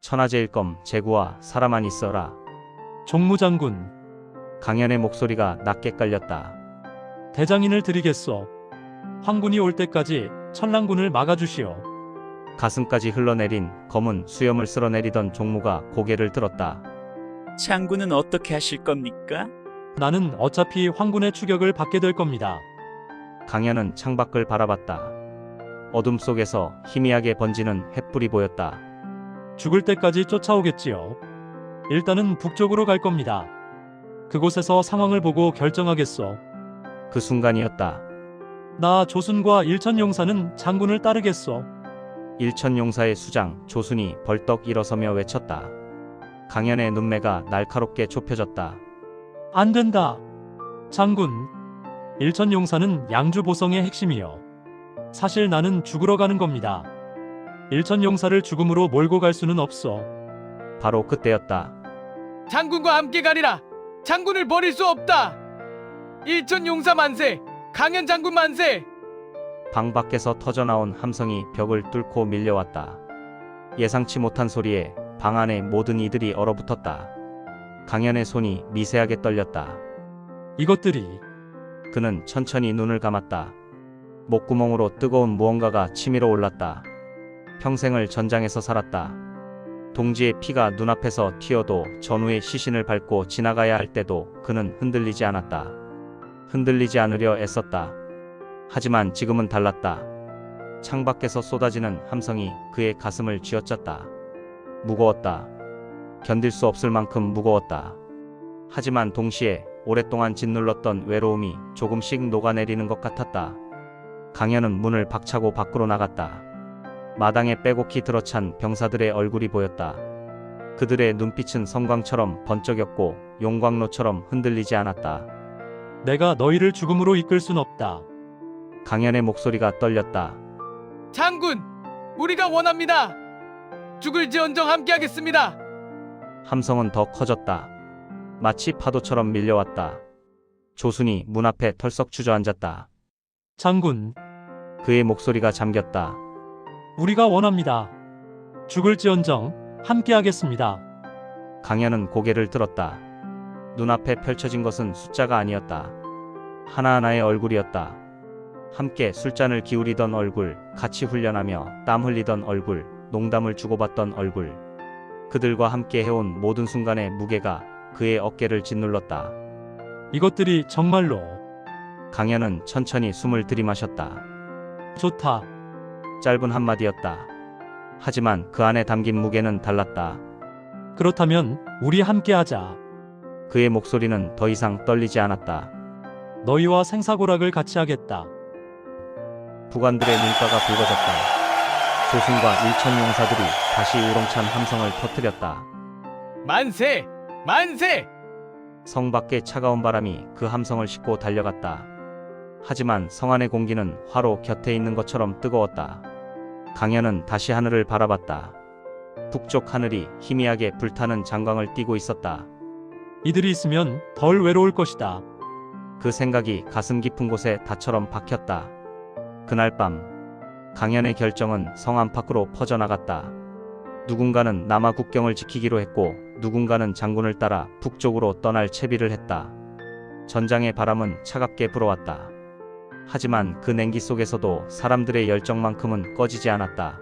천하제일검 제구와 살아만 있어라. 종무장군, 강연의 목소리가 낮게 깔렸다. 대장인을 드리겠소. 황군이 올 때까지 천랑군을 막아주시오. 가슴까지 흘러내린 검은 수염을 쓸어내리던 종무가 고개를 들었다. 장군은 어떻게 하실 겁니까? 나는 어차피 황군의 추격을 받게 될 겁니다. 강연은 창밖을 바라봤다. 어둠 속에서 희미하게 번지는 횃불이 보였다. 죽을 때까지 쫓아오겠지요. 일단은 북쪽으로 갈 겁니다. 그곳에서 상황을 보고 결정하겠소. 그 순간이었다. 나 조순과 일천용사는 장군을 따르겠소. 일천용사의 수장 조순이 벌떡 일어서며 외쳤다. 강연의 눈매가 날카롭게 좁혀졌다. 안 된다. 장군, 일천용사는 양주보성의 핵심이요. 사실 나는 죽으러 가는 겁니다. 일천용사를 죽음으로 몰고 갈 수는 없어. 바로 그때였다. 장군과 함께 가리라. 장군을 버릴 수 없다. 일천용사 만세. 강연 장군 만세. 방 밖에서 터져나온 함성이 벽을 뚫고 밀려왔다. 예상치 못한 소리에 방 안의 모든 이들이 얼어붙었다. 강연의 손이 미세하게 떨렸다. 이것들이 그는 천천히 눈을 감았다. 목구멍으로 뜨거운 무언가가 치밀어 올랐다. 평생을 전장에서 살았다. 동지의 피가 눈앞에서 튀어도 전우의 시신을 밟고 지나가야 할 때도 그는 흔들리지 않았다. 흔들리지 않으려 애썼다. 하지만 지금은 달랐다. 창밖에서 쏟아지는 함성이 그의 가슴을 쥐어짰다. 무거웠다. 견딜 수 없을 만큼 무거웠다. 하지만 동시에 오랫동안 짓눌렀던 외로움이 조금씩 녹아내리는 것 같았다. 강연은 문을 박차고 밖으로 나갔다. 마당에 빼곡히 들어찬 병사들의 얼굴이 보였다. 그들의 눈빛은 성광처럼 번쩍였고 용광로처럼 흔들리지 않았다. 내가 너희를 죽음으로 이끌 순 없다. 강연의 목소리가 떨렸다. 장군, 우리가 원합니다. 죽을지언정 함께하겠습니다. 함성은 더 커졌다. 마치 파도처럼 밀려왔다. 조순이 문 앞에 털썩 주저앉았다. 장군, 그의 목소리가 잠겼다. 우리가 원합니다. 죽을지언정 함께하겠습니다. 강연은 고개를 들었다. 눈앞에 펼쳐진 것은 숫자가 아니었다. 하나하나의 얼굴이었다. 함께 술잔을 기울이던 얼굴, 같이 훈련하며 땀 흘리던 얼굴, 농담을 주고받던 얼굴. 그들과 함께 해온 모든 순간의 무게가 그의 어깨를 짓눌렀다. 이것들이 정말로 강연은 천천히 숨을 들이마셨다. 좋다. 짧은 한마디였다. 하지만 그 안에 담긴 무게는 달랐다. 그렇다면 우리 함께하자. 그의 목소리는 더 이상 떨리지 않았다. 너희와 생사고락을 같이 하겠다. 부관들의 눈가가 붉어졌다. 조순과 일천용사들이 다시 우렁찬 함성을 터뜨렸다. 만세! 만세! 성 밖의 차가운 바람이 그 함성을 싣고 달려갔다. 하지만 성 안의 공기는 화로 곁에 있는 것처럼 뜨거웠다. 강연은 다시 하늘을 바라봤다. 북쪽 하늘이 희미하게 불타는 장광을 띠고 있었다. 이들이 있으면 덜 외로울 것이다. 그 생각이 가슴 깊은 곳에 닷처럼 박혔다. 그날 밤 강연의 결정은 성 안팎으로 퍼져나갔다. 누군가는 남아 국경을 지키기로 했고 누군가는 장군을 따라 북쪽으로 떠날 채비를 했다. 전장의 바람은 차갑게 불어왔다. 하지만 그 냉기 속에서도 사람들의 열정만큼은 꺼지지 않았다.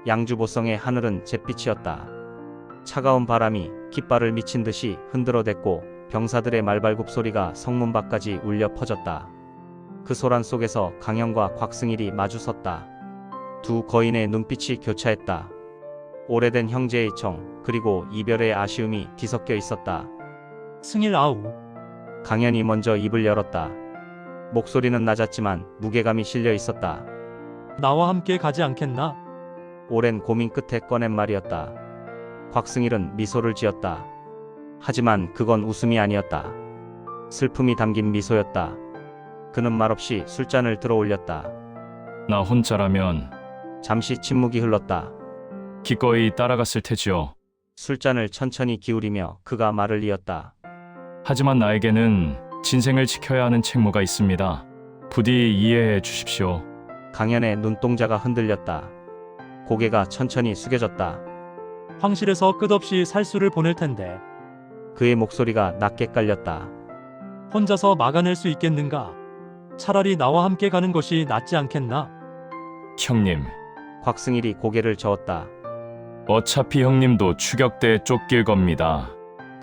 양주보성의 하늘은 잿빛이었다. 차가운 바람이 깃발을 미친 듯이 흔들어댔고 병사들의 말발굽 소리가 성문 밖까지 울려 퍼졌다. 그 소란 속에서 강연과 곽승일이 마주섰다. 두 거인의 눈빛이 교차했다. 오래된 형제의 정 그리고 이별의 아쉬움이 뒤섞여 있었다. 승일 아우. 강연이 먼저 입을 열었다. 목소리는 낮았지만 무게감이 실려 있었다. 나와 함께 가지 않겠나? 오랜 고민 끝에 꺼낸 말이었다. 곽승일은 미소를 지었다. 하지만 그건 웃음이 아니었다. 슬픔이 담긴 미소였다. 그는 말없이 술잔을 들어 올렸다. 나 혼자라면 잠시 침묵이 흘렀다. 기꺼이 따라갔을 테지요. 술잔을 천천히 기울이며 그가 말을 이었다. 하지만 나에게는 진생을 지켜야 하는 책무가 있습니다. 부디 이해해 주십시오. 강연의 눈동자가 흔들렸다. 고개가 천천히 숙여졌다. 황실에서 끝없이 살수를 보낼 텐데 그의 목소리가 낮게 깔렸다. 혼자서 막아낼 수 있겠는가? 차라리 나와 함께 가는 것이 낫지 않겠나? 형님, 곽승일이 고개를 저었다. 어차피 형님도 추격대에 쫓길 겁니다.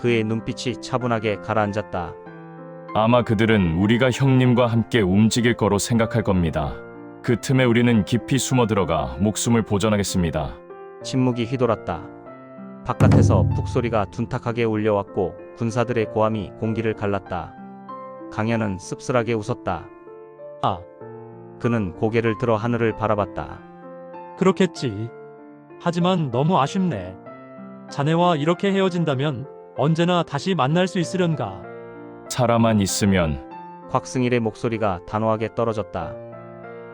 그의 눈빛이 차분하게 가라앉았다. 아마 그들은 우리가 형님과 함께 움직일 거로 생각할 겁니다. 그 틈에 우리는 깊이 숨어 들어가 목숨을 보전하겠습니다. 침묵이 휘돌았다. 바깥에서 북소리가 둔탁하게 울려왔고 군사들의 고함이 공기를 갈랐다. 강현은 씁쓸하게 웃었다. 아, 그는 고개를 들어 하늘을 바라봤다. 그렇겠지. 하지만 너무 아쉽네. 자네와 이렇게 헤어진다면 언제나 다시 만날 수 있으련가. 살아만 있으면 곽승일의 목소리가 단호하게 떨어졌다.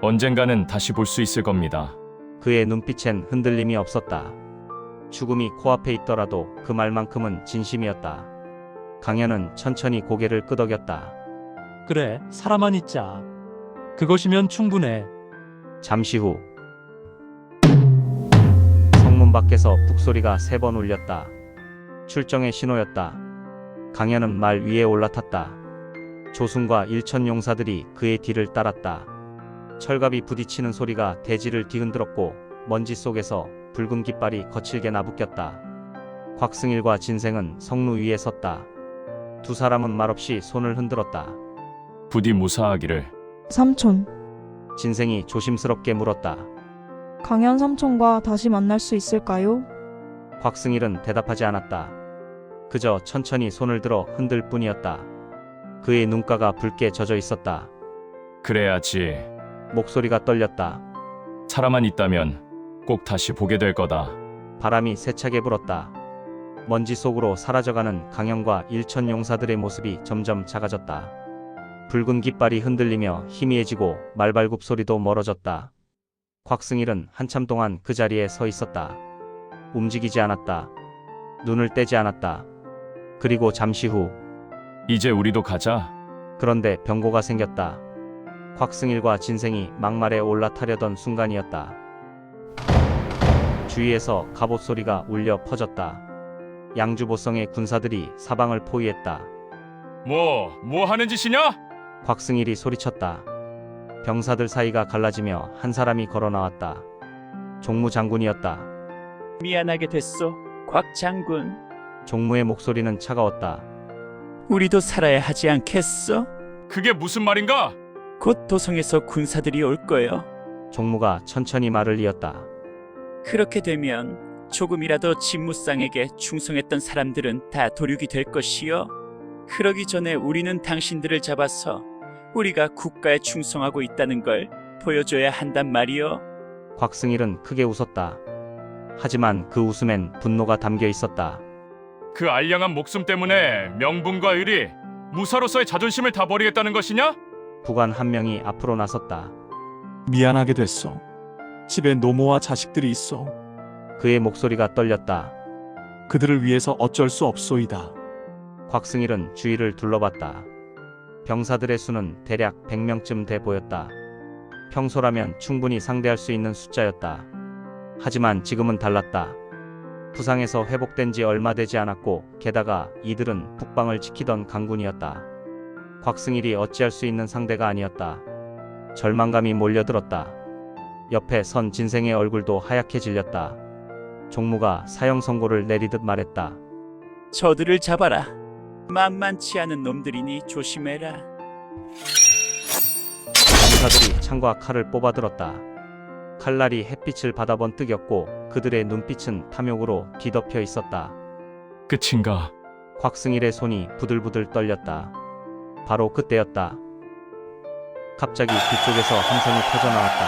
언젠가는 다시 볼 수 있을 겁니다. 그의 눈빛엔 흔들림이 없었다. 죽음이 코앞에 있더라도 그 말만큼은 진심이었다. 강현은 천천히 고개를 끄덕였다. 그래, 살아만 있자. 그것이면 충분해. 잠시 후 성문 밖에서 북소리가 3번 울렸다. 출정의 신호였다. 강현은 말 위에 올라탔다. 조순과 일천 용사들이 그의 뒤를 따랐다. 철갑이 부딪히는 소리가 대지를 뒤흔들었고 먼지 속에서 붉은 깃발이 거칠게 나부꼈다. 곽승일과 진생은 성루 위에 섰다. 두 사람은 말없이 손을 흔들었다. 부디 무사하기를. 삼촌, 진생이 조심스럽게 물었다. 강현 삼촌과 다시 만날 수 있을까요? 곽승일은 대답하지 않았다. 그저 천천히 손을 들어 흔들 뿐이었다. 그의 눈가가 붉게 젖어 있었다. 그래야지. 목소리가 떨렸다. 살아만 있다면 꼭 다시 보게 될 거다. 바람이 세차게 불었다. 먼지 속으로 사라져가는 강현과 일천 용사들의 모습이 점점 작아졌다. 붉은 깃발이 흔들리며 희미해지고 말발굽 소리도 멀어졌다. 곽승일은 한참 동안 그 자리에 서 있었다. 움직이지 않았다. 눈을 떼지 않았다. 그리고 잠시 후 이제 우리도 가자. 그런데 병고가 생겼다. 곽승일과 진생이 막말에 올라타려던 순간이었다. 주위에서 갑옷 소리가 울려 퍼졌다. 양주보성의 군사들이 사방을 포위했다. 뭐 하는 짓이냐? 곽승일이 소리쳤다. 병사들 사이가 갈라지며 한 사람이 걸어 나왔다. 종무 장군이었다. 미안하게 됐소, 곽 장군. 종무의 목소리는 차가웠다. 우리도 살아야 하지 않겠어? 그게 무슨 말인가? 곧 도성에서 군사들이 올 거요. 종무가 천천히 말을 이었다. 그렇게 되면 조금이라도 진무상에게 충성했던 사람들은 다 도륙이 될 것이요. 그러기 전에 우리는 당신들을 잡아서 우리가 국가에 충성하고 있다는 걸 보여줘야 한단 말이요. 곽승일은 크게 웃었다. 하지만 그 웃음엔 분노가 담겨 있었다. 그 알량한 목숨 때문에 명분과 의리, 무사로서의 자존심을 다 버리겠다는 것이냐? 부관 한 명이 앞으로 나섰다. 미안하게 됐어. 집에 노모와 자식들이 있어. 그의 목소리가 떨렸다. 그들을 위해서 어쩔 수 없소이다. 곽승일은 주위를 둘러봤다. 병사들의 수는 대략 100명쯤 돼 보였다. 평소라면 충분히 상대할 수 있는 숫자였다. 하지만 지금은 달랐다. 부상에서 회복된 지 얼마 되지 않았고 게다가 이들은 북방을 지키던 강군이었다. 곽승일이 어찌할 수 있는 상대가 아니었다. 절망감이 몰려들었다. 옆에 선 진생의 얼굴도 하얗게 질렸다. 종무가 사형 선고를 내리듯 말했다. 저들을 잡아라. 만만치 않은 놈들이니 조심해라. 병사들이 창과 칼을 뽑아들었다. 칼날이 햇빛을 받아 번뜩였고 그들의 눈빛은 탐욕으로 뒤덮여 있었다. 끝인가? 곽승일의 손이 부들부들 떨렸다. 바로 그때였다. 갑자기 뒤쪽에서 함성이 터져나왔다.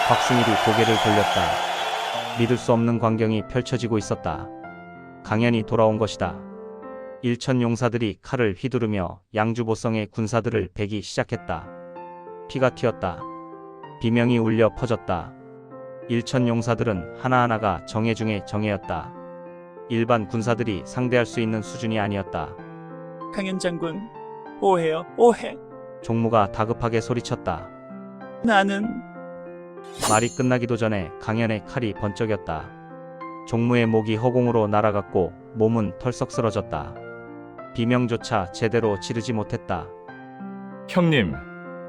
곽승일이 고개를 돌렸다. 믿을 수 없는 광경이 펼쳐지고 있었다. 강현이 돌아온 것이다. 일천 용사들이 칼을 휘두르며 양주보성의 군사들을 베기 시작했다. 피가 튀었다. 비명이 울려 퍼졌다. 일천 용사들은 하나하나가 정예 중의 정예였다. 일반 군사들이 상대할 수 있는 수준이 아니었다. 강현 장군, 오해요, 오해. 종무가 다급하게 소리쳤다. 나는 말이 끝나기도 전에 강현의 칼이 번쩍였다. 종무의 목이 허공으로 날아갔고 몸은 털썩 쓰러졌다. 비명조차 제대로 지르지 못했다. 형님,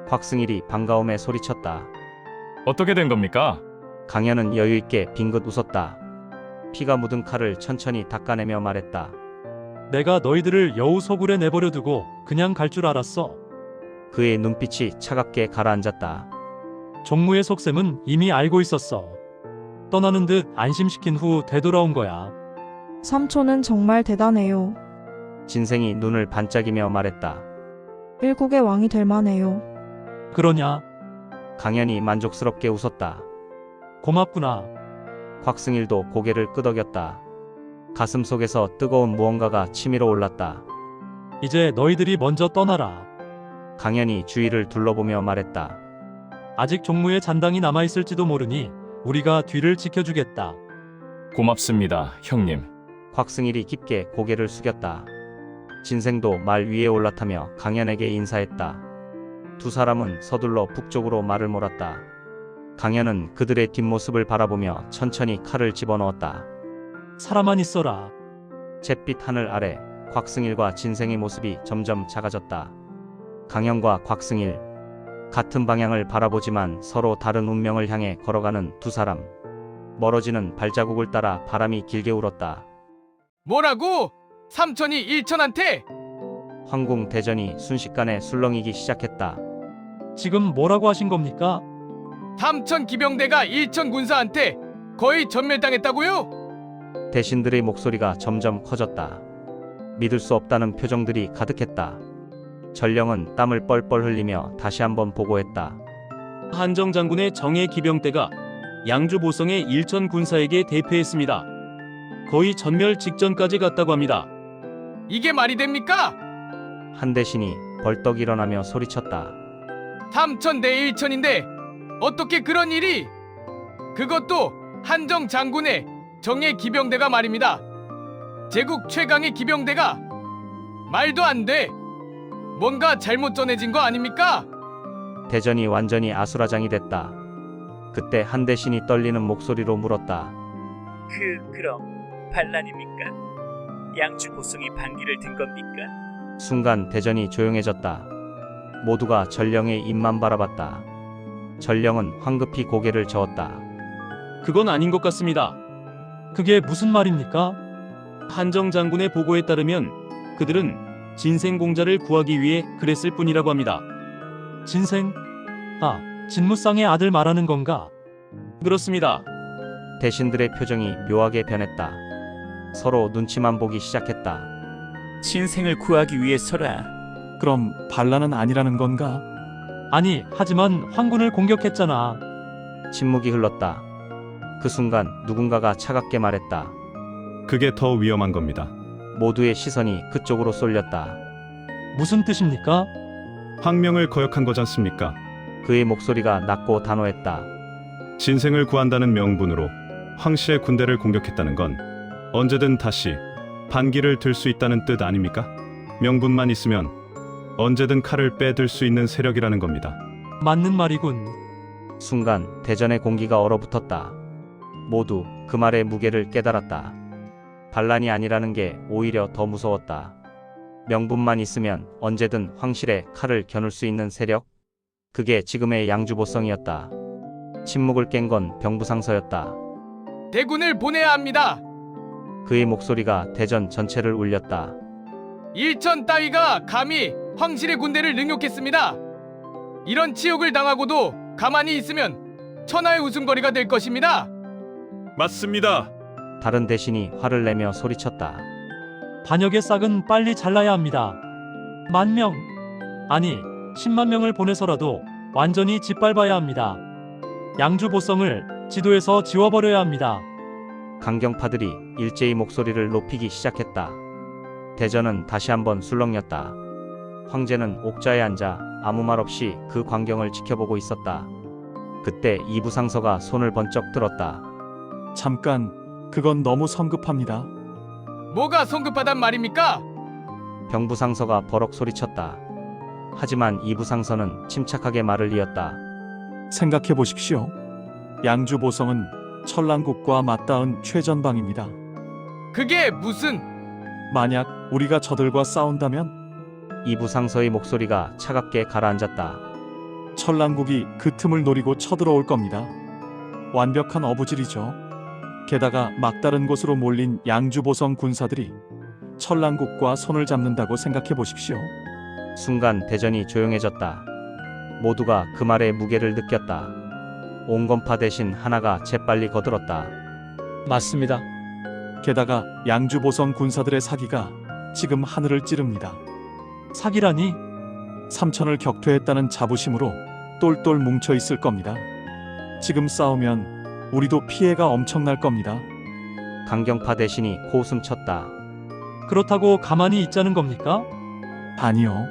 곽승일이 반가움에 소리쳤다. 어떻게 된 겁니까? 강현은 여유있게 빙긋 웃었다. 피가 묻은 칼을 천천히 닦아내며 말했다. 내가 너희들을 여우 소굴에 내버려 두고 그냥 갈 줄 알았어. 그의 눈빛이 차갑게 가라앉았다. 종무의 속셈은 이미 알고 있었어. 떠나는 듯 안심시킨 후 되돌아온 거야. 삼촌은 정말 대단해요. 진생이 눈을 반짝이며 말했다. 일국의 왕이 될 만해요. 그러냐? 강현이 만족스럽게 웃었다. 고맙구나. 곽승일도 고개를 끄덕였다. 가슴 속에서 뜨거운 무언가가 치밀어 올랐다. 이제 너희들이 먼저 떠나라. 강현이 주위를 둘러보며 말했다. 아직 종무의 잔당이 남아있을지도 모르니 우리가 뒤를 지켜주겠다. 고맙습니다, 형님. 곽승일이 깊게 고개를 숙였다. 진생도 말 위에 올라타며 강현에게 인사했다. 두 사람은 서둘러 북쪽으로 말을 몰았다. 강현은 그들의 뒷모습을 바라보며 천천히 칼을 집어넣었다. 살아만 있어라. 잿빛 하늘 아래 곽승일과 진생의 모습이 점점 작아졌다. 강현과 곽승일, 같은 방향을 바라보지만 서로 다른 운명을 향해 걸어가는 두 사람. 멀어지는 발자국을 따라 바람이 길게 울었다. 뭐라고? 삼촌이 일천한테? 황궁 대전이 순식간에 술렁이기 시작했다. 지금 뭐라고 하신 겁니까? 삼천 기병대가 일천 군사한테 거의 전멸당했다고요? 대신들의 목소리가 점점 커졌다. 믿을 수 없다는 표정들이 가득했다. 전령은 땀을 뻘뻘 흘리며 다시 한번 보고했다. 한정 장군의 정예 기병대가 양주 보성의 일천 군사에게 대패했습니다. 거의 전멸 직전까지 갔다고 합니다. 이게 말이 됩니까? 한 대신이 벌떡 일어나며 소리쳤다. 삼천 대 일천인데 어떻게 그런 일이? 그것도 한정 장군의 정예 기병대가 말입니다. 제국 최강의 기병대가 말도 안 돼. 뭔가 잘못 전해진 거 아닙니까? 대전이 완전히 아수라장이 됐다. 그때 한 대신이 떨리는 목소리로 물었다. 그럼 반란입니까? 양주 보성이 반기를 든 겁니까? 순간 대전이 조용해졌다. 모두가 전령의 입만 바라봤다. 전령은 황급히 고개를 저었다. 그건 아닌 것 같습니다. 그게 무슨 말입니까? 한정 장군의 보고에 따르면 그들은 진생공자를 구하기 위해 그랬을 뿐이라고 합니다. 진생? 아, 진무쌍의 아들 말하는 건가? 그렇습니다. 대신들의 표정이 묘하게 변했다. 서로 눈치만 보기 시작했다. 진생을 구하기 위해서라. 그럼 반란은 아니라는 건가? 아니, 하지만 황군을 공격했잖아. 침묵이 흘렀다. 그 순간 누군가가 차갑게 말했다. 그게 더 위험한 겁니다. 모두의 시선이 그쪽으로 쏠렸다. 무슨 뜻입니까? 황명을 거역한 거잖습니까? 그의 목소리가 낮고 단호했다. 진생을 구한다는 명분으로 황씨의 군대를 공격했다는 건 언제든 다시 반기를 들 수 있다는 뜻 아닙니까? 명분만 있으면 언제든 칼을 빼들 수 있는 세력이라는 겁니다. 맞는 말이군. 순간 대전의 공기가 얼어붙었다. 모두 그 말의 무게를 깨달았다. 반란이 아니라는 게 오히려 더 무서웠다. 명분만 있으면 언제든 황실의 칼을 겨눌 수 있는 세력? 그게 지금의 양주보성이었다. 침묵을 깬 건 병부상서였다. 대군을 보내야 합니다. 그의 목소리가 대전 전체를 울렸다. 일천 따위가 감히 황실의 군대를 능욕했습니다. 이런 치욕을 당하고도 가만히 있으면 천하의 웃음거리가 될 것입니다. 맞습니다. 다른 대신이 화를 내며 소리쳤다. 반역의 싹은 빨리 잘라야 합니다. 10,000명, 아니 10만 명을 보내서라도 완전히 짓밟아야 합니다. 양주 보성을 지도에서 지워버려야 합니다. 강경파들이 일제히 목소리를 높이기 시작했다. 대전은 다시 한번 술렁였다. 황제는 옥좌에 앉아 아무 말 없이 그 광경을 지켜보고 있었다. 그때 이부상서가 손을 번쩍 들었다. 잠깐, 그건 너무 성급합니다. 뭐가 성급하단 말입니까? 병부상서가 버럭 소리쳤다. 하지만 이부상서는 침착하게 말을 이었다. 생각해 보십시오. 양주 보성은 천랑국과 맞닿은 최전방입니다. 그게 무슨 만약 우리가 저들과 싸운다면 이부상서의 목소리가 차갑게 가라앉았다. 천랑국이 그 틈을 노리고 쳐들어올 겁니다. 완벽한 어부질이죠. 게다가 막다른 곳으로 몰린 양주보성 군사들이 천랑국과 손을 잡는다고 생각해 보십시오. 순간 대전이 조용해졌다. 모두가 그 말의 무게를 느꼈다. 온건파 대신 하나가 재빨리 거들었다. 맞습니다. 게다가 양주보성 군사들의 사기가 지금 하늘을 찌릅니다. 사기라니? 삼천을 격퇴했다는 자부심으로 똘똘 뭉쳐 있을 겁니다. 지금 싸우면 우리도 피해가 엄청날 겁니다. 강경파 대신이 코웃음 쳤다. 그렇다고 가만히 있자는 겁니까? 아니요.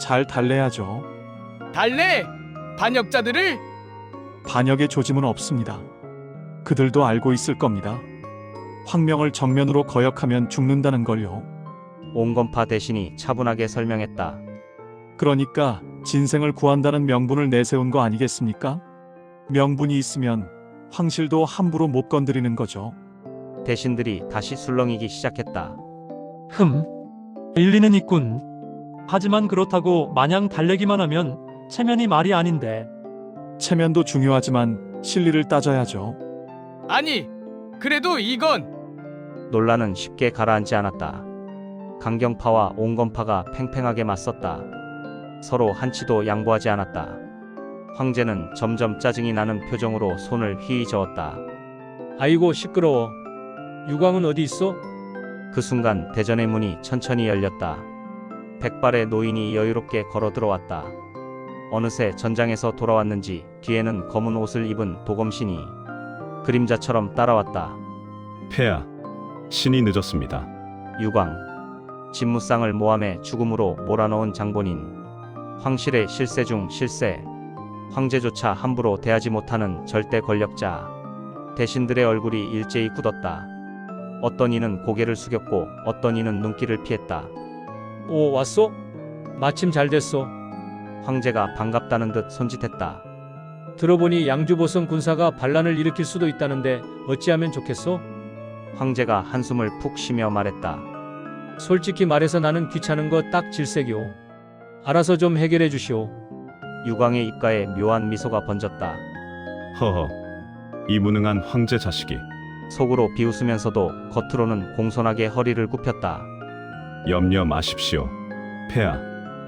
잘 달래야죠. 달래 반역자들을? 반역의 조짐은 없습니다. 그들도 알고 있을 겁니다. 황명을 정면으로 거역하면 죽는다는 걸요. 온건파 대신이 차분하게 설명했다. 그러니까 진생을 구한다는 명분을 내세운 거 아니겠습니까? 명분이 있으면 황실도 함부로 못 건드리는 거죠. 대신들이 다시 술렁이기 시작했다. 일리는 있군. 하지만 그렇다고 마냥 달래기만 하면 체면이 말이 아닌데. 체면도 중요하지만 실리를 따져야죠. 아니, 그래도 이건 논란은 쉽게 가라앉지 않았다. 강경파와 온건파가 팽팽하게 맞섰다. 서로 한치도 양보하지 않았다. 황제는 점점 짜증이 나는 표정으로 손을 휘 저었다. 아이고 시끄러워. 유광은 어디 있어? 그 순간 대전의 문이 천천히 열렸다. 백발의 노인이 여유롭게 걸어 들어왔다. 어느새 전장에서 돌아왔는지 뒤에는 검은 옷을 입은 도검신이 그림자처럼 따라왔다. 폐하, 신이 늦었습니다. 유광, 진무상을 모함해 죽음으로 몰아넣은 장본인, 황실의 실세 중 실세, 황제조차 함부로 대하지 못하는 절대 권력자. 대신들의 얼굴이 일제히 굳었다. 어떤 이는 고개를 숙였고 어떤 이는 눈길을 피했다. 오 왔어? 마침 잘 됐어. 황제가 반갑다는 듯 손짓했다. 들어보니 양주보성 군사가 반란을 일으킬 수도 있다는데 어찌하면 좋겠어? 황제가 한숨을 푹 쉬며 말했다. 솔직히 말해서 나는 귀찮은 거 딱 질색이오. 알아서 좀 해결해 주시오. 유광의 입가에 묘한 미소가 번졌다. 허허, 이 무능한 황제 자식이. 속으로 비웃으면서도 겉으로는 공손하게 허리를 굽혔다. 염려 마십시오. 폐하,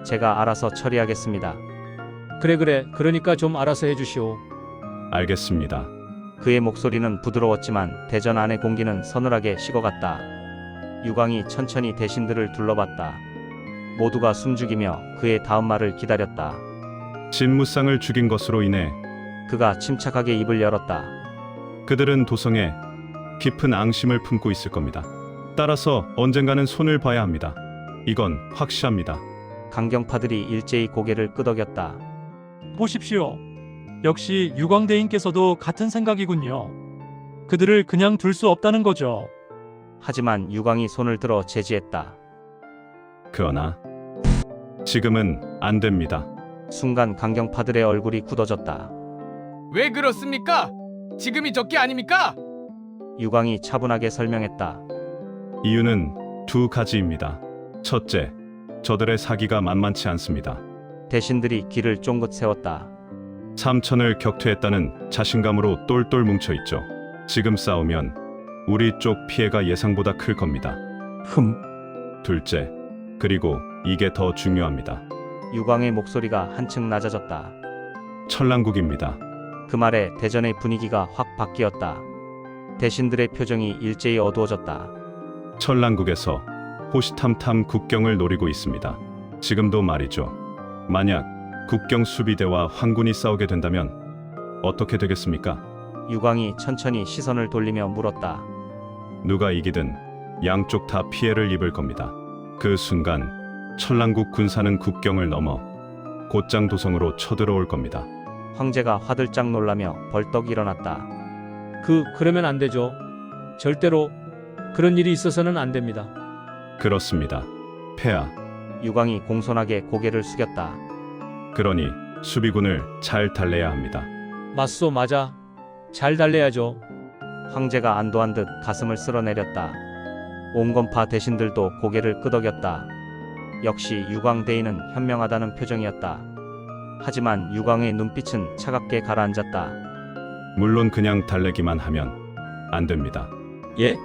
제가 알아서 처리하겠습니다. 그래 그러니까 좀 알아서 해주시오. 알겠습니다. 그의 목소리는 부드러웠지만 대전 안의 공기는 서늘하게 식어갔다. 유광이 천천히 대신들을 둘러봤다. 모두가 숨죽이며 그의 다음 말을 기다렸다. 진무상을 죽인 것으로 인해 그가 침착하게 입을 열었다. 그들은 도성에 깊은 앙심을 품고 있을 겁니다. 따라서 언젠가는 손을 봐야 합니다. 이건 확실합니다. 강경파들이 일제히 고개를 끄덕였다. 보십시오. 역시 유광대인께서도 같은 생각이군요. 그들을 그냥 둘 수 없다는 거죠. 하지만 유광이 손을 들어 제지했다. 그러나 지금은 안 됩니다. 순간 강경파들의 얼굴이 굳어졌다. 왜 그렇습니까? 지금이 적기 아닙니까? 유광이 차분하게 설명했다. 이유는 두 가지입니다. 첫째, 저들의 사기가 만만치 않습니다. 대신들이 귀를 쫑긋 세웠다. 삼천을 격퇴했다는 자신감으로 똘똘 뭉쳐있죠. 지금 싸우면 우리 쪽 피해가 예상보다 클 겁니다. 둘째, 그리고 이게 더 중요합니다. 유광의 목소리가 한층 낮아졌다. 천랑국입니다. 그 말에 대전의 분위기가 확 바뀌었다. 대신들의 표정이 일제히 어두워졌다. 천랑국에서 호시탐탐 국경을 노리고 있습니다. 지금도 말이죠. 만약 국경 수비대와 황군이 싸우게 된다면 어떻게 되겠습니까? 유광이 천천히 시선을 돌리며 물었다. 누가 이기든 양쪽 다 피해를 입을 겁니다. 그 순간 천랑국 군사는 국경을 넘어 곧장 도성으로 쳐들어올 겁니다. 황제가 화들짝 놀라며 벌떡 일어났다. 그러면 안 되죠. 절대로 그런 일이 있어서는 안 됩니다. 그렇습니다. 폐하, 유광이 공손하게 고개를 숙였다. 그러니 수비군을 잘 달래야 합니다. 맞소 맞아. 잘 달래야죠. 황제가 안도한 듯 가슴을 쓸어내렸다. 온건파 대신들도 고개를 끄덕였다. 역시 유광대인은 현명하다는 표정이었다. 하지만 유광의 눈빛은 차갑게 가라앉았다. 물론 그냥 달래기만 하면 안 됩니다. 예?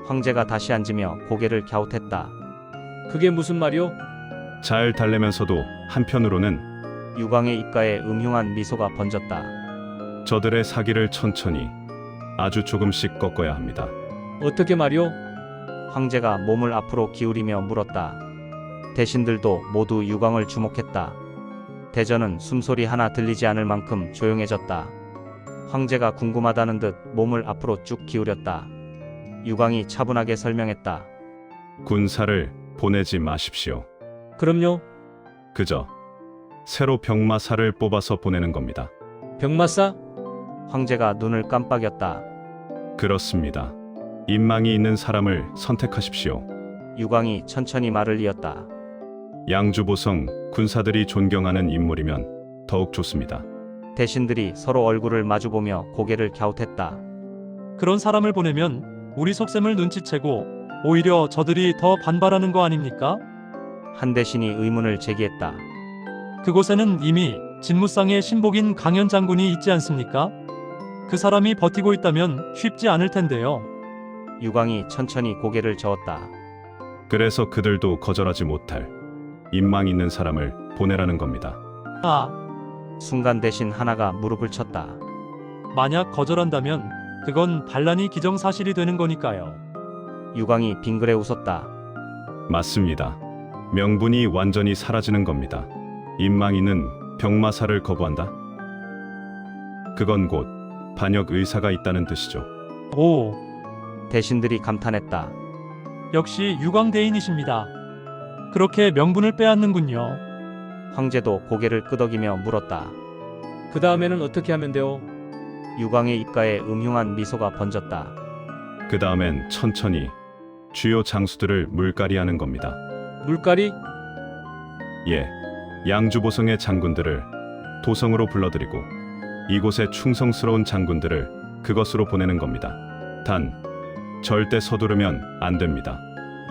황제가 다시 앉으며 고개를 갸웃했다. 그게 무슨 말이오? 잘 달래면서도 한편으로는 유광의 입가에 음흉한 미소가 번졌다. 저들의 사기를 천천히 아주 조금씩 꺾어야 합니다. 어떻게 말이오? 황제가 몸을 앞으로 기울이며 물었다. 대신들도 모두 유광을 주목했다. 대전은 숨소리 하나 들리지 않을 만큼 조용해졌다. 황제가 궁금하다는 듯 몸을 앞으로 쭉 기울였다. 유광이 차분하게 설명했다. 군사를 보내지 마십시오. 그럼요. 그저 새로 병마사를 뽑아서 보내는 겁니다. 병마사? 황제가 눈을 깜빡였다. 그렇습니다. 인망이 있는 사람을 선택하십시오. 유광이 천천히 말을 이었다. 양주보성 군사들이 존경하는 인물이면 더욱 좋습니다. 대신들이 서로 얼굴을 마주보며 고개를 갸웃했다. 그런 사람을 보내면 우리 속셈을 눈치채고 오히려 저들이 더 반발하는 거 아닙니까? 한 대신이 의문을 제기했다. 그곳에는 이미 진무상의 신복인 강현 장군이 있지 않습니까? 그 사람이 버티고 있다면 쉽지 않을 텐데요. 유광이 천천히 고개를 저었다. 그래서 그들도 거절하지 못할 인망 있는 사람을 보내라는 겁니다. 아, 순간 대신 하나가 무릎을 쳤다. 만약 거절한다면 그건 반란이 기정사실이 되는 거니까요. 유광이 빙그레 웃었다. 맞습니다. 명분이 완전히 사라지는 겁니다. 인망 있는 병마사를 거부한다? 그건 곧 반역 의사가 있다는 뜻이죠. 오, 대신들이 감탄했다. 역시 유광대인이십니다. 그렇게 명분을 빼앗는군요. 황제도 고개를 끄덕이며 물었다. 그 다음에는 어떻게 하면 돼요? 유광의 입가에 음흉한 미소가 번졌다. 그 다음엔 천천히 주요 장수들을 물갈이하는 겁니다. 물갈이? 예, 양주보성의 장군들을 도성으로 불러들이고 이곳에 충성스러운 장군들을 그것으로 보내는 겁니다. 단, 절대 서두르면 안 됩니다.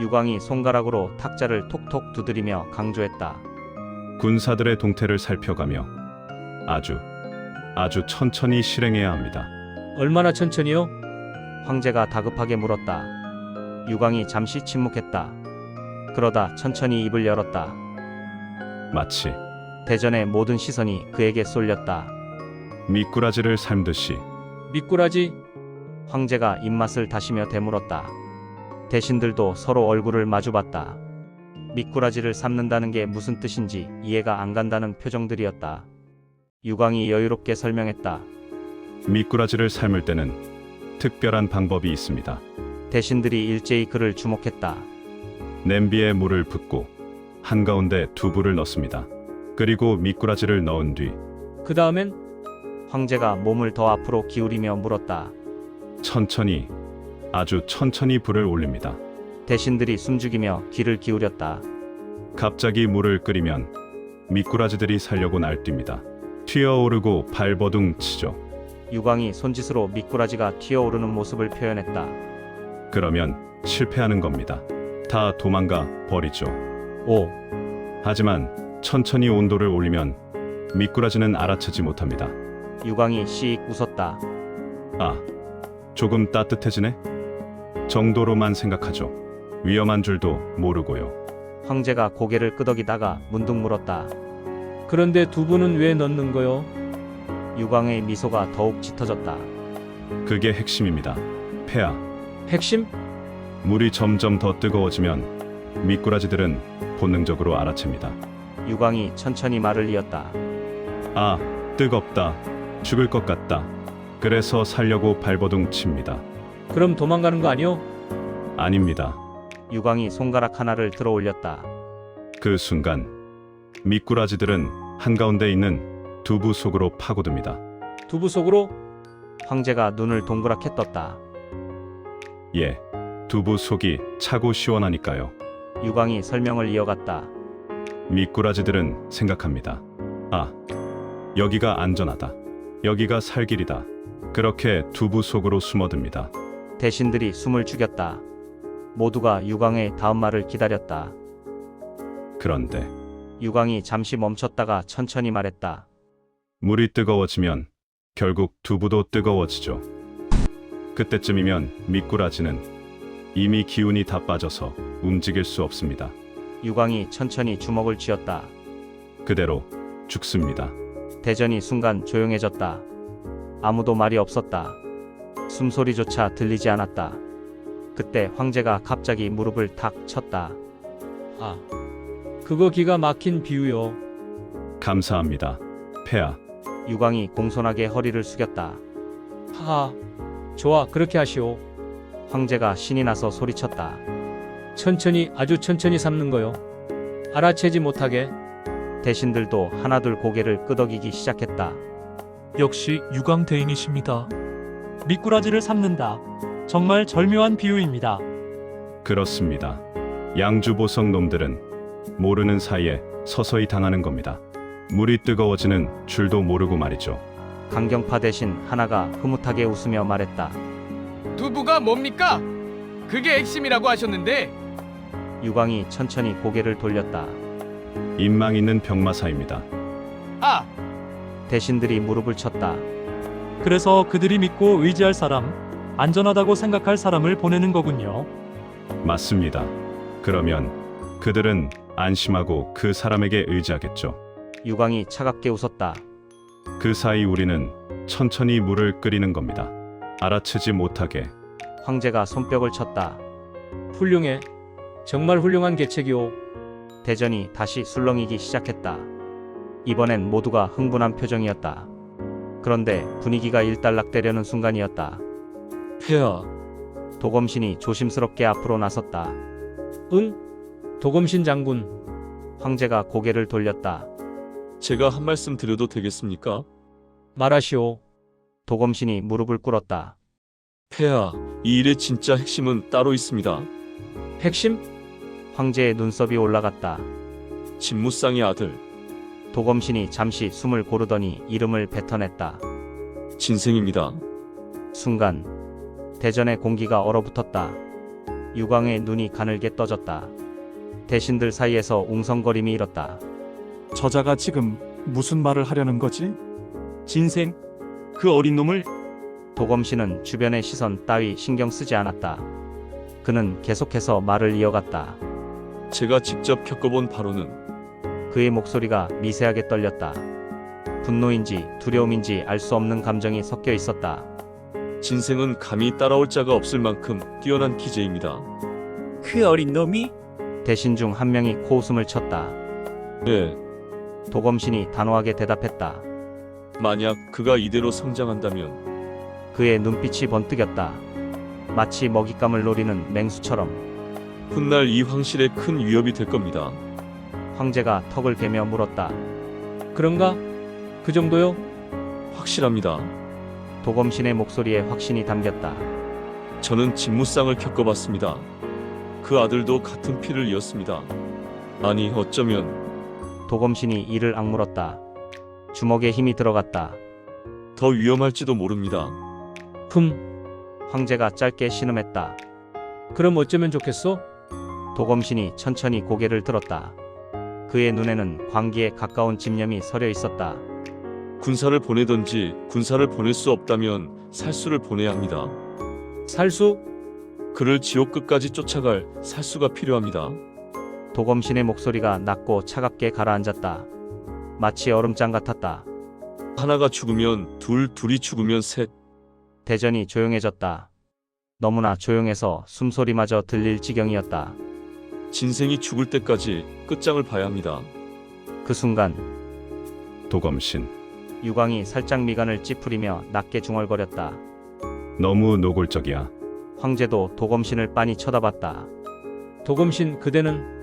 유광이 손가락으로 탁자를 톡톡 두드리며 강조했다. 군사들의 동태를 살펴가며 아주 천천히 실행해야 합니다. 얼마나 천천히요? 황제가 다급하게 물었다. 유광이 잠시 침묵했다. 그러다 천천히 입을 열었다. 마치 대전의 모든 시선이 그에게 쏠렸다. 미꾸라지를 삶듯이 미꾸라지? 황제가 입맛을 다시며 되물었다. 대신들도 서로 얼굴을 마주봤다. 미꾸라지를 삶는다는 게 무슨 뜻인지 이해가 안 간다는 표정들이었다. 유광이 여유롭게 설명했다. 미꾸라지를 삶을 때는 특별한 방법이 있습니다. 대신들이 일제히 그를 주목했다. 냄비에 물을 붓고 한가운데 두부를 넣습니다. 그리고 미꾸라지를 넣은 뒤 그 다음엔? 황제가 몸을 더 앞으로 기울이며 물었다. 천천히 아주 천천히 불을 올립니다. 대신들이 숨죽이며 귀를 기울였다. 갑자기 물을 끓이면 미꾸라지들이 살려고 날뜁니다. 튀어오르고 발버둥 치죠. 유광이 손짓으로 미꾸라지가 튀어오르는 모습을 표현했다. 그러면 실패하는 겁니다. 다 도망가 버리죠. 오, 하지만 천천히 온도를 올리면 미꾸라지는 알아채지 못합니다. 유광이 씩 웃었다. 아, 조금 따뜻해지네? 정도로만 생각하죠. 위험한 줄도 모르고요. 황제가 고개를 끄덕이다가 문득 물었다. 그런데 두부는 왜 넣는 거요? 유광의 미소가 더욱 짙어졌다. 그게 핵심입니다. 폐하. 핵심? 물이 점점 더 뜨거워지면 미꾸라지들은 본능적으로 알아챕니다. 유광이 천천히 말을 이었다. 아, 뜨겁다. 죽을 것 같다. 그래서 살려고 발버둥 칩니다. 그럼 도망가는 거 아니요? 아닙니다. 유광이 손가락 하나를 들어 올렸다. 그 순간 미꾸라지들은 한가운데 있는 두부 속으로 파고듭니다. 두부 속으로? 황제가 눈을 동그랗게 떴다. 예, 두부 속이 차고 시원하니까요. 유광이 설명을 이어갔다. 미꾸라지들은 생각합니다. 아, 여기가 안전하다. 여기가 살 길이다. 그렇게 두부 속으로 숨어듭니다. 대신들이 숨을 죽였다. 모두가 유광의 다음 말을 기다렸다. 그런데 유광이 잠시 멈췄다가 천천히 말했다. 물이 뜨거워지면 결국 두부도 뜨거워지죠. 그때쯤이면 미꾸라지는 이미 기운이 다 빠져서 움직일 수 없습니다. 유광이 천천히 주먹을 쥐었다. 그대로 죽습니다. 대전이 순간 조용해졌다. 아무도 말이 없었다. 숨소리조차 들리지 않았다. 그때 황제가 갑자기 무릎을 탁 쳤다. 아, 그거 기가 막힌 비유요. 감사합니다. 폐하. 유광이 공손하게 허리를 숙였다. 하하, 좋아, 그렇게 하시오. 황제가 신이 나서 소리쳤다. 천천히, 아주 천천히 삶는 거요. 알아채지 못하게. 대신들도 하나둘 고개를 끄덕이기 시작했다. 역시 유광대인이십니다. 미꾸라지를 삶는다. 정말 절묘한 비유입니다. 그렇습니다. 양주보성 놈들은 모르는 사이에 서서히 당하는 겁니다. 물이 뜨거워지는 줄도 모르고 말이죠. 강경파 대신 하나가 흐뭇하게 웃으며 말했다. 두부가 뭡니까? 그게 핵심이라고 하셨는데. 유광이 천천히 고개를 돌렸다. 인망 있는 병마사입니다. 아, 대신들이 무릎을 쳤다. 그래서 그들이 믿고 의지할 사람, 안전하다고 생각할 사람을 보내는 거군요. 맞습니다. 그러면 그들은 안심하고 그 사람에게 의지하겠죠. 유광이 차갑게 웃었다. 그 사이 우리는 천천히 물을 끓이는 겁니다. 알아채지 못하게. 황제가 손뼉을 쳤다. 훌륭해. 정말 훌륭한 계책이오. 대전이 다시 술렁이기 시작했다. 이번엔 모두가 흥분한 표정이었다. 그런데 분위기가 일단락되려는 순간이었다. 폐하. 도검신이 조심스럽게 앞으로 나섰다. 응? 도검신 장군. 황제가 고개를 돌렸다. 제가 한 말씀 드려도 되겠습니까? 말하시오. 도검신이 무릎을 꿇었다. 폐하, 이 일의 진짜 핵심은 따로 있습니다. 핵심? 황제의 눈썹이 올라갔다. 진무쌍의 아들, 도검신이 잠시 숨을 고르더니 이름을 뱉어냈다. 진생입니다. 순간 대전의 공기가 얼어붙었다. 유광의 눈이 가늘게 떠졌다. 대신들 사이에서 웅성거림이 일었다. 저자가 지금 무슨 말을 하려는 거지? 진생, 그 어린 놈을 도검신은 주변의 시선 따위 신경 쓰지 않았다. 그는 계속해서 말을 이어갔다. 제가 직접 겪어본 바로는 그의 목소리가 미세하게 떨렸다. 분노인지 두려움인지 알 수 없는 감정이 섞여 있었다. 진생은 감히 따라올 자가 없을 만큼 뛰어난 기재입니다. 그 어린 놈이? 대신 중 한 명이 코웃음을 쳤다. 네, 도검신이 단호하게 대답했다. 만약 그가 이대로 성장한다면 그의 눈빛이 번뜩였다. 마치 먹잇감을 노리는 맹수처럼. 훗날 이 황실에 큰 위협이 될 겁니다. 황제가 턱을 개며 물었다. 그런가? 그 정도요? 확실합니다. 도검신의 목소리에 확신이 담겼다. 저는 진무쌍을 겪어봤습니다. 그 아들도 같은 피를 이었습니다. 아니, 어쩌면 도검신이 이를 악물었다. 주먹에 힘이 들어갔다. 더 위험할지도 모릅니다. 황제가 짧게 신음했다. 그럼 어쩌면 좋겠소? 도검신이 천천히 고개를 들었다. 그의 눈에는 광기에 가까운 집념이 서려 있었다. 군사를 보내든지 군사를 보낼 수 없다면 살수를 보내야 합니다. 살수? 그를 지옥 끝까지 쫓아갈 살수가 필요합니다. 도검신의 목소리가 낮고 차갑게 가라앉았다. 마치 얼음장 같았다. 하나가 죽으면 둘, 둘이 죽으면 셋. 대전이 조용해졌다. 너무나 조용해서 숨소리마저 들릴 지경이었다. 진생이 죽을 때까지 끝장을 봐야 합니다. 그 순간 도검신. 유광이 살짝 미간을 찌푸리며 낮게 중얼거렸다. 너무 노골적이야. 황제도 도검신을 빤히 쳐다봤다. 도검신, 그대는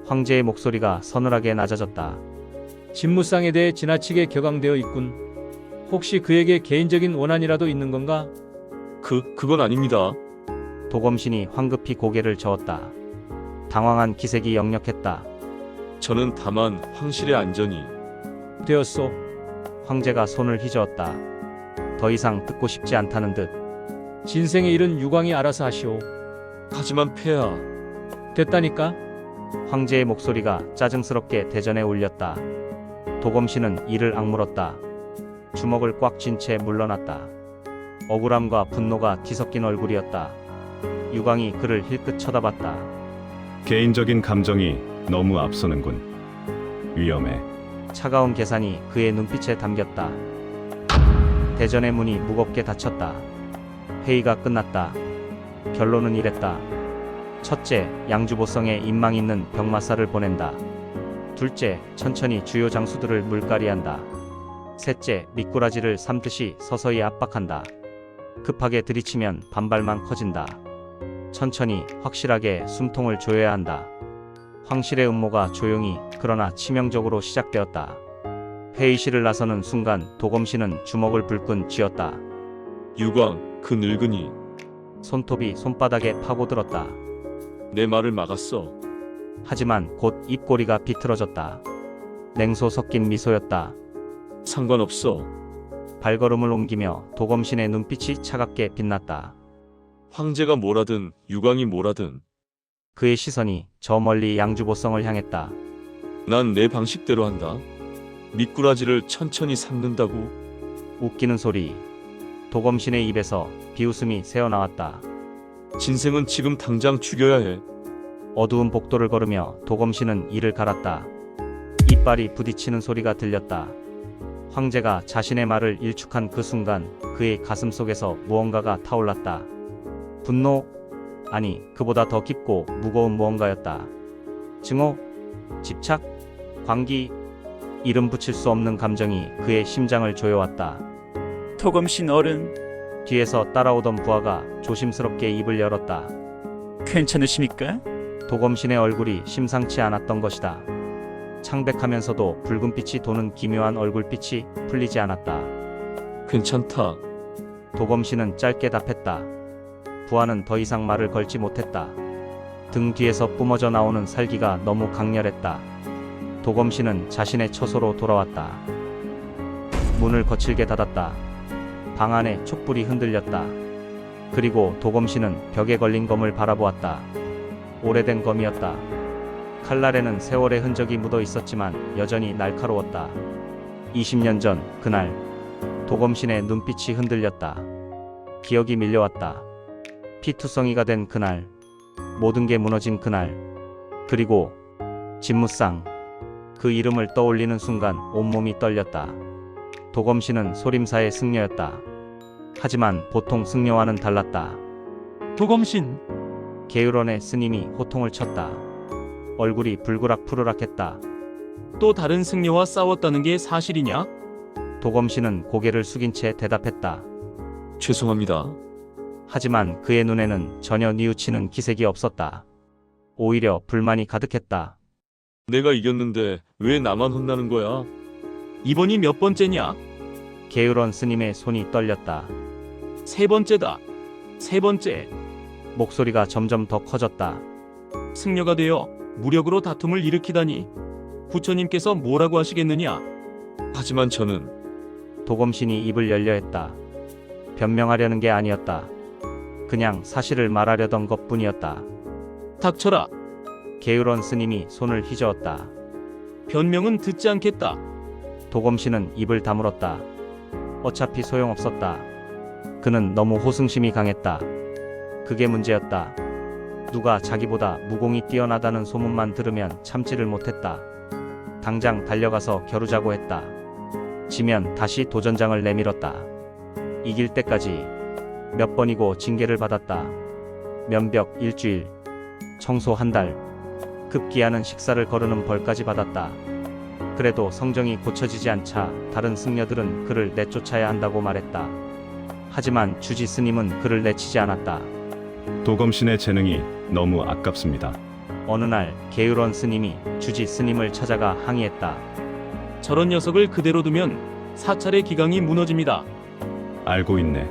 황제의 목소리가 서늘하게 낮아졌다. 진무쌍에 대해 지나치게 격앙되어 있군. 혹시 그에게 개인적인 원한이라도 있는 건가? 그건 아닙니다. 도검신이 황급히 고개를 저었다. 당황한 기색이 역력했다. 저는 다만 황실의 안전이 되었소. 황제가 손을 휘저었다. 더 이상 듣고 싶지 않다는 듯. 진생의 일은 유광이 알아서 하시오. 하지만 폐하, 됐다니까? 황제의 목소리가 짜증스럽게 대전에 울렸다. 도검씨는 이를 악물었다. 주먹을 꽉 쥔 채 물러났다. 억울함과 분노가 뒤섞인 얼굴이었다. 유광이 그를 힐끗 쳐다봤다. 개인적인 감정이 너무 앞서는군. 위험해. 차가운 계산이 그의 눈빛에 담겼다. 대전의 문이 무겁게 닫혔다. 회의가 끝났다. 결론은 이랬다. 첫째, 양주보성에 인망 있는 병마사를 보낸다. 둘째, 천천히 주요 장수들을 물갈이한다. 셋째, 미꾸라지를 삼듯이 서서히 압박한다. 급하게 들이치면 반발만 커진다. 천천히 확실하게 숨통을 조여야 한다. 황실의 음모가 조용히 그러나 치명적으로 시작되었다. 회의실을 나서는 순간 도검씨는 주먹을 불끈 쥐었다. 유광, 그 늙은이 손톱이 손바닥에 파고들었다. 내 말을 막았어. 하지만 곧 입꼬리가 비틀어졌다. 냉소 섞인 미소였다. 상관없어. 발걸음을 옮기며 도검신의 눈빛이 차갑게 빛났다. 황제가 뭐라든 유광이 뭐라든 그의 시선이 저 멀리 양주보성을 향했다. 난 내 방식대로 한다. 미꾸라지를 천천히 삶는다고. 웃기는 소리. 도검신의 입에서 비웃음이 새어나왔다. 진생은 지금 당장 죽여야 해. 어두운 복도를 걸으며 도검신은 이를 갈았다. 이빨이 부딪히는 소리가 들렸다. 황제가 자신의 말을 일축한 그 순간 그의 가슴 속에서 무언가가 타올랐다. 분노? 아니, 그보다 더 깊고 무거운 무언가였다. 증오? 집착? 광기? 이름 붙일 수 없는 감정이 그의 심장을 조여왔다. 도검신 어른, 뒤에서 따라오던 부하가 조심스럽게 입을 열었다. 괜찮으십니까? 도검신의 얼굴이 심상치 않았던 것이다. 창백하면서도 붉은빛이 도는 기묘한 얼굴빛이 풀리지 않았다. 괜찮다. 도검신은 짧게 답했다. 부하는 더 이상 말을 걸지 못했다. 등 뒤에서 뿜어져 나오는 살기가 너무 강렬했다. 도검신은 자신의 처소로 돌아왔다. 문을 거칠게 닫았다. 방 안에 촛불이 흔들렸다. 그리고 도검신은 벽에 걸린 검을 바라보았다. 오래된 검이었다. 칼날에는 세월의 흔적이 묻어 있었지만 여전히 날카로웠다. 20년 전 그날 도검신의 눈빛이 흔들렸다. 기억이 밀려왔다. 피투성이가 된 그날, 모든 게 무너진 그날, 그리고 진무상. 그 이름을 떠올리는 순간 온몸이 떨렸다. 도검신은 소림사의 승려였다. 하지만 보통 승려와는 달랐다. 도검신, 계율원의 스님이 호통을 쳤다. 얼굴이 불그락푸르락했다. 또 다른 승려와 싸웠다는 게 사실이냐? 도검신은 고개를 숙인 채 대답했다. 죄송합니다. 하지만 그의 눈에는 전혀 뉘우치는 기색이 없었다. 오히려 불만이 가득했다. 내가 이겼는데 왜 나만 혼나는 거야? 이번이 몇 번째냐? 계율원 스님의 손이 떨렸다. 세 번째다. 세 번째. 목소리가 점점 더 커졌다. 승려가 되어 무력으로 다툼을 일으키다니. 부처님께서 뭐라고 하시겠느냐? 하지만 저는 도검신이 입을 열려 했다. 변명하려는 게 아니었다. 그냥 사실을 말하려던 것뿐이었다. 닥쳐라. 계율원 스님이 손을 휘저었다. 변명은 듣지 않겠다. 도검신은 입을 다물었다. 어차피 소용없었다. 그는 너무 호승심이 강했다. 그게 문제였다. 누가 자기보다 무공이 뛰어나다는 소문만 들으면 참지를 못했다. 당장 달려가서 겨루자고 했다. 지면 다시 도전장을 내밀었다. 이길 때까지 몇 번이고 징계를 받았다. 면벽 일주일, 청소 한 달, 급기야는 식사를 거르는 벌까지 받았다. 그래도 성정이 고쳐지지 않자 다른 승려들은 그를 내쫓아야 한다고 말했다. 하지만 주지 스님은 그를 내치지 않았다. 도검신의 재능이 너무 아깝습니다. 어느 날 계율원 스님이 주지 스님을 찾아가 항의했다. 저런 녀석을 그대로 두면 사찰의 기강이 무너집니다. 알고 있네.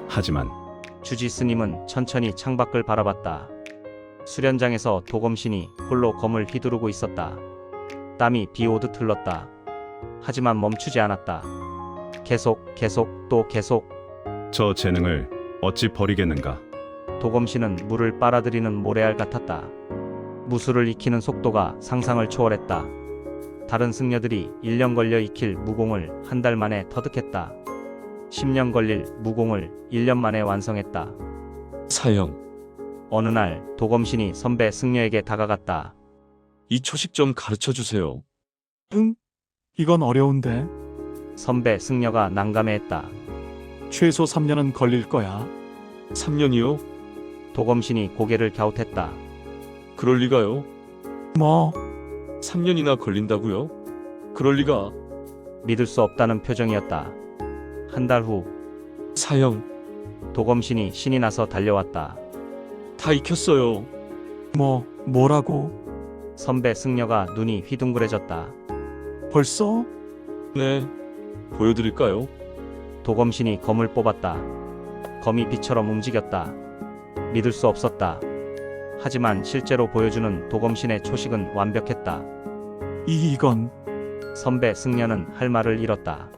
하지만 주지 스님은 천천히 창밖을 바라봤다. 수련장에서 도검신이 홀로 검을 휘두르고 있었다. 땀이 비 오듯 흘렀다. 하지만 멈추지 않았다. 계속 또 계속. 저 재능을 어찌 버리겠는가? 도검씨는 물을 빨아들이는 모래알 같았다. 무술을 익히는 속도가 상상을 초월했다. 다른 승려들이 1년 걸려 익힐 무공을 한 달 만에 터득했다. 10년 걸릴 무공을 1년 만에 완성했다. 사형, 어느 날 도검신이 선배 승려에게 다가갔다. 이 초식 좀 가르쳐 주세요. 응? 이건 어려운데. 선배 승려가 난감해했다. 최소 3년은 걸릴 거야. 3년이요? 도검신이 고개를 갸웃했다. 그럴 리가요? 뭐, 3년이나 걸린다고요? 그럴 리가. 믿을 수 없다는 표정이었다. 한 달 후 사형, 도검신이 신이 나서 달려왔다. 다 익혔어요. 뭐라고? 선배 승려가 눈이 휘둥그레졌다. 벌써? 네, 보여드릴까요? 도검신이 검을 뽑았다. 검이 빛처럼 움직였다. 믿을 수 없었다. 하지만 실제로 보여주는 도검신의 초식은 완벽했다. 이건 선배 승려는 할 말을 잃었다.